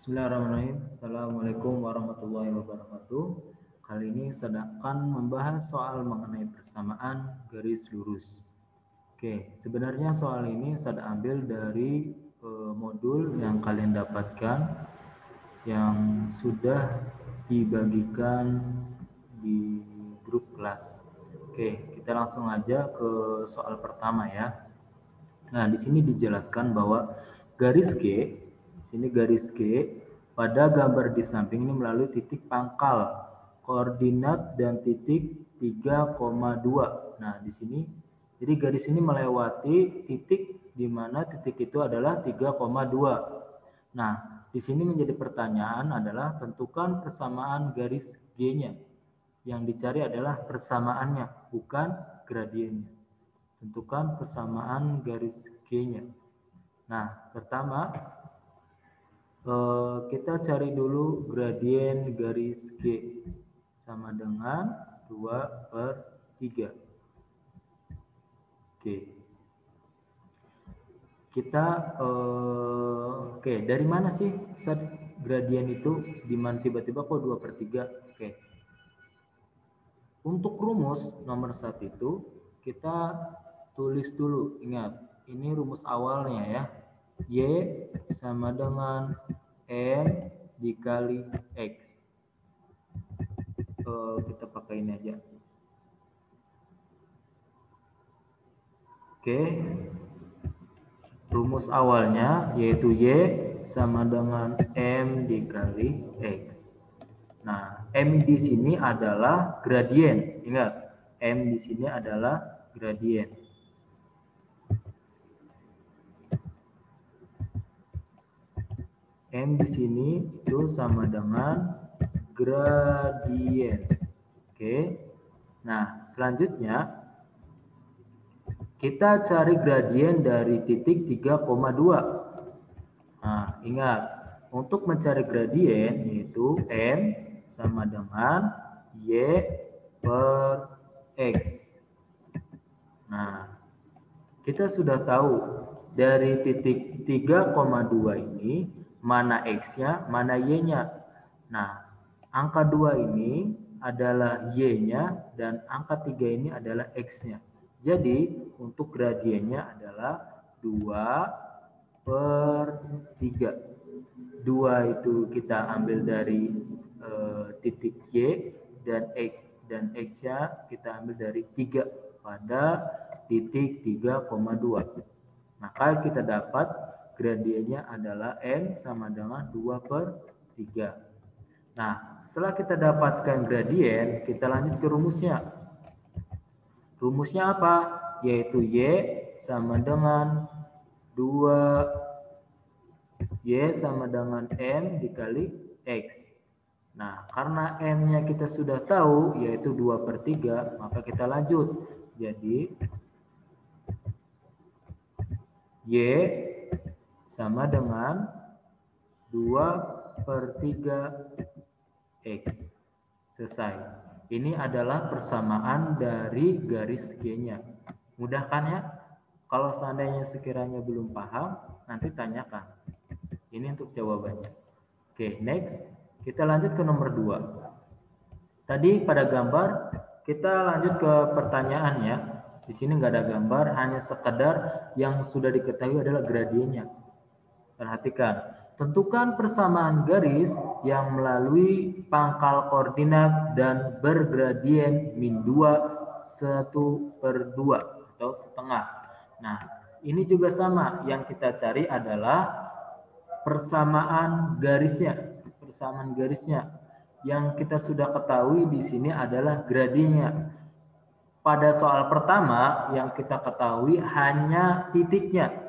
Bismillahirrahmanirrahim. Assalamualaikum warahmatullahi wabarakatuh. Kali ini saya akan membahas soal mengenai persamaan garis lurus. Oke, sebenarnya soal ini saya ambil dari modul yang kalian dapatkan yang sudah dibagikan di grup kelas. Oke, kita langsung aja ke soal pertama ya. Nah, di sini dijelaskan bahwa garis G, ini garis G pada gambar di samping ini melalui titik pangkal koordinat dan titik 3,2. Nah, di sini jadi garis ini melewati titik di mana titik itu adalah 3,2. Nah, di sini menjadi pertanyaan adalah tentukan persamaan garis G-nya. Yang dicari adalah persamaannya, bukan gradiennya. Tentukan persamaan garis G-nya. Nah, pertama kita cari dulu gradien garis G sama dengan 2/3. Oke. Kita oke, dari mana sih set gradien itu? Di mana tiba-tiba kok 2/3? Oke. Untuk rumus nomor 1 itu kita tulis dulu. Ingat, ini rumus awalnya ya. Y sama dengan M dikali X. Kita pakai ini aja. Oke. Rumus awalnya yaitu Y sama dengan M dikali X. Nah, M di sini adalah gradien. Ingat, M di sini adalah gradien. M di sini itu sama dengan gradien. Oke. Nah, selanjutnya kita cari gradien dari titik 3,2. Nah, ingat, untuk mencari gradien yaitu M sama dengan Y per X. Nah, kita sudah tahu dari titik 3,2 ini mana X-nya, mana Y-nya. Nah, angka 2 ini adalah Y-nya dan angka 3 ini adalah X-nya. Jadi, untuk gradiennya adalah 2/3. 2 itu kita ambil dari titik Y dan X. Dan X-nya kita ambil dari 3 pada titik 3,2. Maka kita dapat gradiennya adalah M sama dengan 2/3. Nah, setelah kita dapatkan gradien, kita lanjut ke rumusnya. Rumusnya apa? Yaitu Y sama dengan 2 Y sama dengan M dikali X. Nah, karena M-nya kita sudah tahu, yaitu 2/3, maka kita lanjut. Jadi, Y sama dengan 2/3 X. Selesai. Ini adalah persamaan dari garis G-nya. Mudah kan ya? Kalau seandainya sekiranya belum paham, nanti tanyakan. Ini untuk jawabannya. Oke, next. Kita lanjut ke nomor 2. Tadi pada gambar, kita lanjut ke pertanyaan ya. Di sini nggak ada gambar, hanya sekedar yang sudah diketahui adalah gradiennya. Perhatikan, tentukan persamaan garis yang melalui pangkal koordinat dan bergradien -2 1/2 atau setengah. Nah, ini juga sama. Yang kita cari adalah persamaan garisnya. Persamaan garisnya. Yang kita sudah ketahui di sini adalah gradiennya. Pada soal pertama yang kita ketahui hanya titiknya.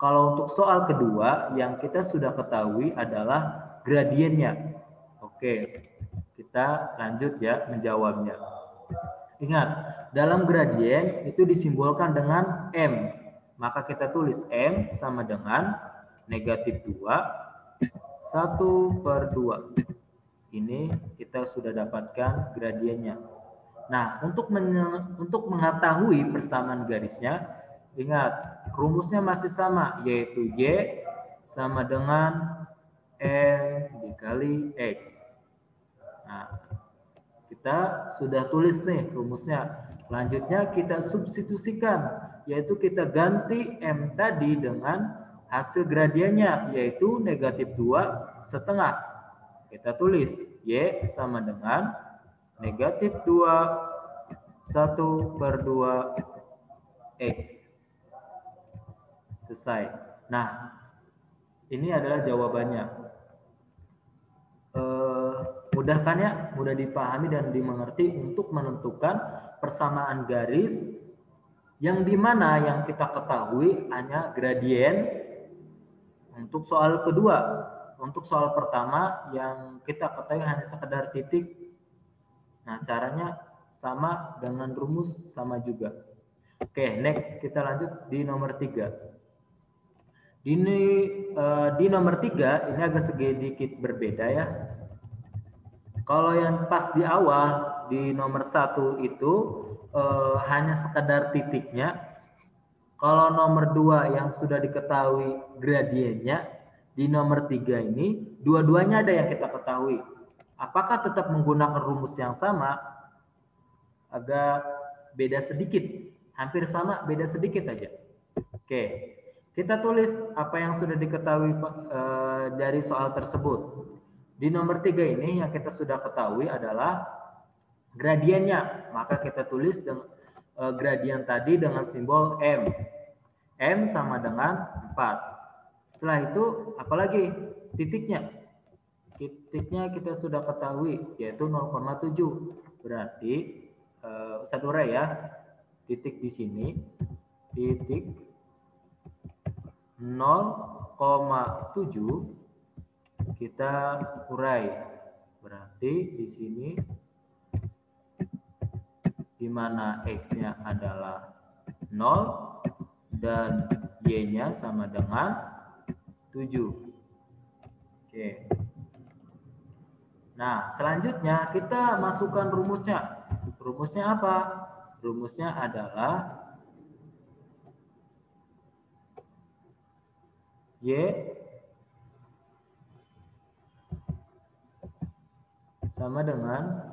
Kalau untuk soal kedua yang kita sudah ketahui adalah gradiennya. Oke, kita lanjut ya menjawabnya. Ingat, dalam gradien itu disimbolkan dengan M. Maka kita tulis M sama dengan -2 1/2. Ini kita sudah dapatkan gradiennya. Nah, untuk mengetahui persamaan garisnya, ingat rumusnya masih sama, yaitu Y sama dengan M dikali X. Nah, kita sudah tulis nih rumusnya. Selanjutnya kita substitusikan, yaitu kita ganti M tadi dengan hasil gradiennya, yaitu negatif 2,5. Kita tulis Y sama dengan negatif 2 1/2 X. Selesai. Nah, ini adalah jawabannya. Mudah kan ya? Mudah dipahami dan dimengerti untuk menentukan persamaan garis yang dimana yang kita ketahui hanya gradien untuk soal kedua. Untuk soal pertama yang kita ketahui hanya sekedar titik. Nah, caranya sama dengan rumus sama juga. Oke, next kita lanjut di nomor 3. Di nomor 3 ini agak sedikit berbeda ya. Kalau yang pas di awal di nomor 1 itu hanya sekedar titiknya. Kalau nomor 2 yang sudah diketahui gradiennya, di nomor 3 ini dua-duanya ada yang kita ketahui. Apakah tetap menggunakan rumus yang sama? Agak beda sedikit, hampir sama, beda sedikit aja. Oke. Kita tulis apa yang sudah diketahui dari soal tersebut. Di nomor 3 ini yang kita sudah ketahui adalah gradiennya. Maka kita tulis gradien tadi dengan simbol M. M sama dengan 4. Setelah itu apalagi? Titiknya. Titiknya kita sudah ketahui, yaitu 0,7. Berarti Ustadz urai ya. Titik di sini. Titik 0,7 kita urai. Berarti di sini di mana X-nya adalah 0 dan Y-nya sama dengan 7. Oke. Nah, selanjutnya kita masukkan rumusnya. Rumusnya apa? Rumusnya adalah Y sama dengan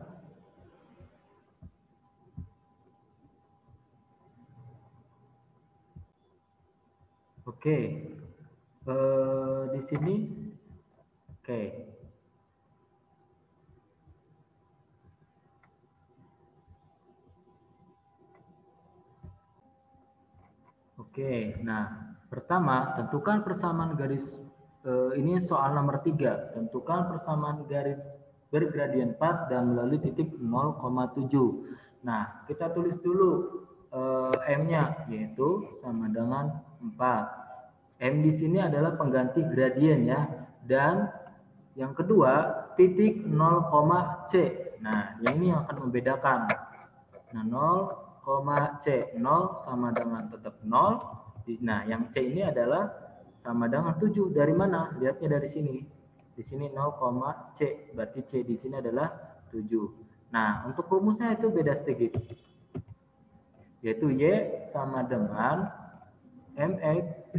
di sini nah pertama tentukan persamaan garis ini soal nomor 3. Tentukan persamaan garis bergradien 4 dan melalui titik 0,7. Nah, kita tulis dulu M-nya, yaitu sama dengan 4. M di sini adalah pengganti gradien ya. Dan yang kedua, titik 0,C. Nah, yang ini yang akan membedakan. Nah, 0,C. 0 sama dengan tetap 0. Nah, yang C ini adalah sama dengan 7. Dari mana? Lihatnya dari sini. Di sini 0,C. Berarti C di sini adalah 7. Nah, untuk rumusnya itu beda sedikit. Yaitu Y sama dengan MX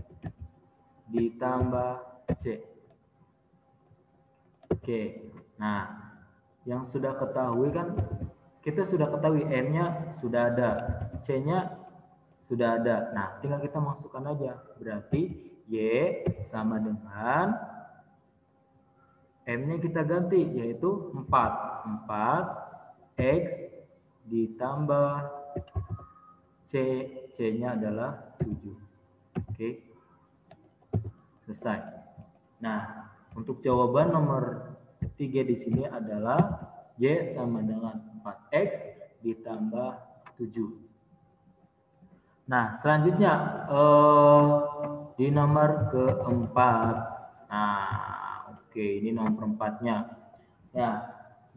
ditambah C. Oke. Nah, yang sudah ketahui kan, kita sudah ketahui M-nya sudah ada, C-nya sudah ada. Nah, tinggal kita masukkan aja. Berarti Y sama dengan M-nya kita ganti, yaitu 4. 4 X ditambah C. C-nya adalah 7. Oke. Selesai. Nah, untuk jawaban nomor 3 di sini adalah Y sama dengan 4X ditambah 7. Nah, selanjutnya di nomor keempat. Nah, oke, ini nomor 4-nya. Nah,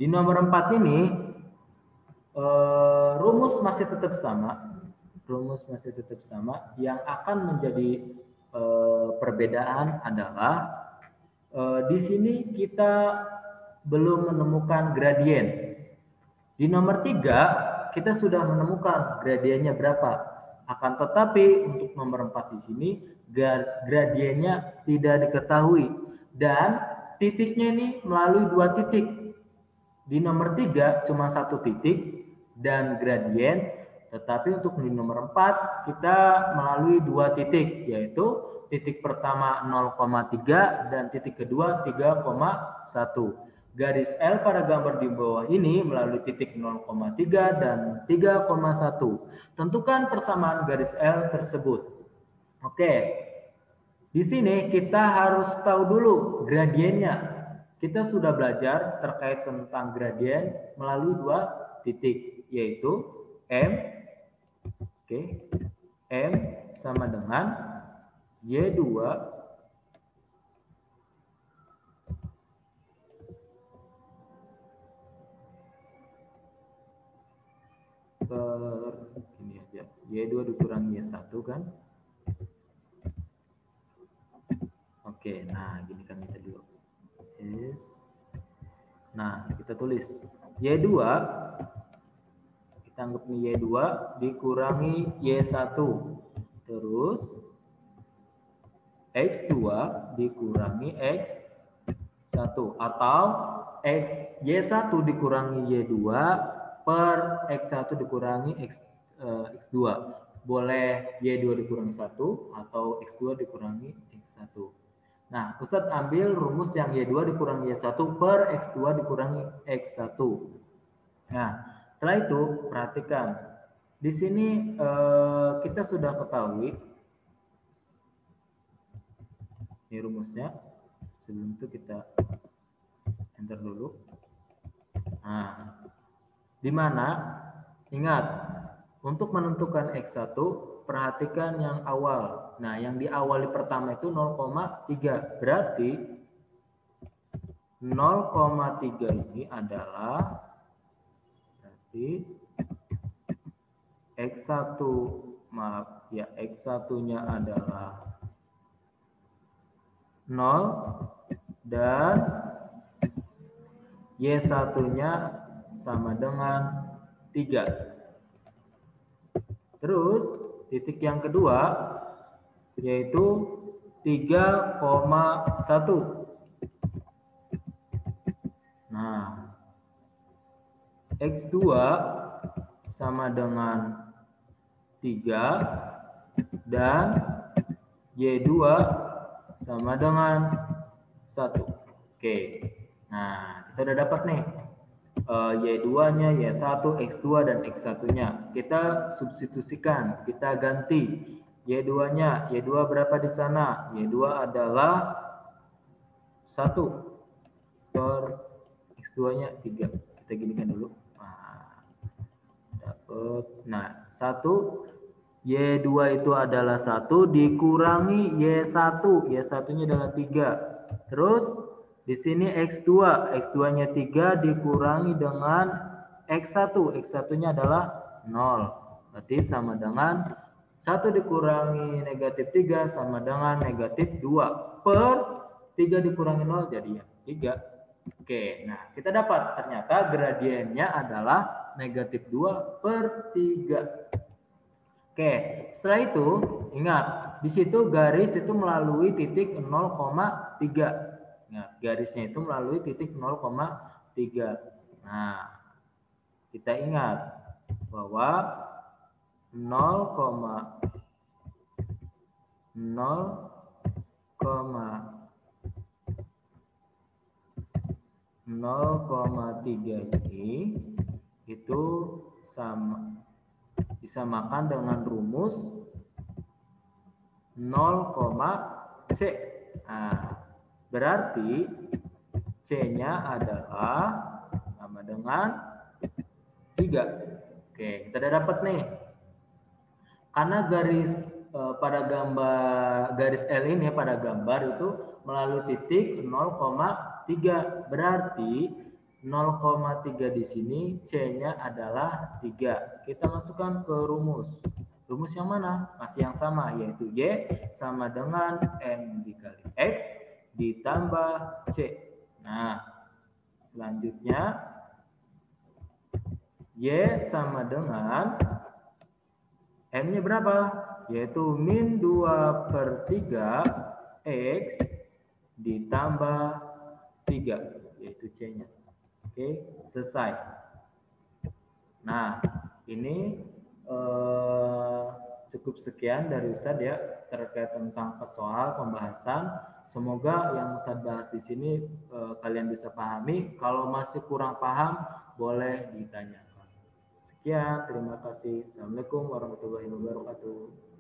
di nomor 4 ini rumus masih tetap sama. Rumus masih tetap sama. Yang akan menjadi perbedaan adalah di sini kita belum menemukan gradien. Di nomor 3 kita sudah menemukan gradiennya berapa. Akan tetapi untuk nomor 4 di sini gradiennya tidak diketahui dan titiknya ini melalui 2 titik. Di nomor 3 cuma 1 titik dan gradien, tetapi untuk di nomor 4 kita melalui 2 titik, yaitu titik pertama 0,3 dan titik kedua 3,1. Garis L pada gambar di bawah ini melalui titik 0,3 dan 3,1. Tentukan persamaan garis L tersebut. Oke, di sini kita harus tahu dulu gradiennya. Kita sudah belajar terkait tentang gradien melalui 2 titik, yaitu M, M sama dengan Y2 per ini aja, Y2 dikurangi Y1 kan. Oke, nah gini kan kita dulu. Nah, kita tulis Y2, kita anggap ini Y2 dikurangi Y1, terus X2 dikurangi X1, atau Y1 dikurangi Y2 per X1 dikurangi X2. Boleh Y2 dikurangi 1 atau X2 dikurangi X1. Nah, Ustadz ambil rumus yang Y2 dikurangi Y1 per X2 dikurangi X1. Nah, setelah itu perhatikan. Di sini kita sudah ketahui ini rumusnya. Sebelum itu kita enter dulu. Nah, di mana? Ingat, untuk menentukan X1 perhatikan yang awal. Nah, yang diawali pertama itu 0,3. Berarti 0,3 ini adalah X1, maaf ya, X1-nya adalah 0 dan Y1-nya sama dengan 3. Terus titik yang kedua yaitu 3,1. Nah, X2 sama dengan 3 dan Y2 sama dengan 1. Oke. Nah, kita udah dapat nih Y2-nya, Y1, X2 dan X1-nya. Kita substitusikan, kita ganti. Y2-nya, Y2 berapa di sana? Y2 adalah 1 per X2-nya 3. Kita ginikan dulu. Nah, dapat. Nah, 1 Y2 itu adalah 1 dikurangi Y1. Y1-nya adalah 3. Terus di sini X2. X2-nya 3 dikurangi dengan X1. X1-nya adalah 0. Berarti sama dengan 1 dikurangi negatif 3 sama dengan negatif 2. Per 3 dikurangi 0 jadi ya 3. Oke, nah kita dapat ternyata gradiennya adalah negatif 2 per 3. Oke, setelah itu ingat di situ garis itu melalui titik 0,3. Ingat, garisnya itu melalui titik 0,3. Nah, kita ingat bahwa 0,3 ini itu sama disamakan dengan rumus 0,C. Nah, berarti C-nya adalah sama dengan 3. Oke, kita udah dapat nih. Karena garis pada gambar garis L ini pada gambar itu melalui titik 0,3. Berarti 0,3 di sini C-nya adalah 3. Kita masukkan ke rumus. Rumus yang mana? Masih yang sama, yaitu Y sama dengan M dikali X ditambah C. Nah, selanjutnya Y sama dengan M-nya berapa? Yaitu min 2 per 3 X ditambah 3, yaitu C-nya. Oke, selesai. Nah, ini cukup sekian dari Ustadz ya terkait tentang soal pembahasan. Semoga yang Ustadz bahas di sini kalian bisa pahami. Kalau masih kurang paham, boleh ditanyakan. Sekian, terima kasih. Assalamualaikum warahmatullahi wabarakatuh.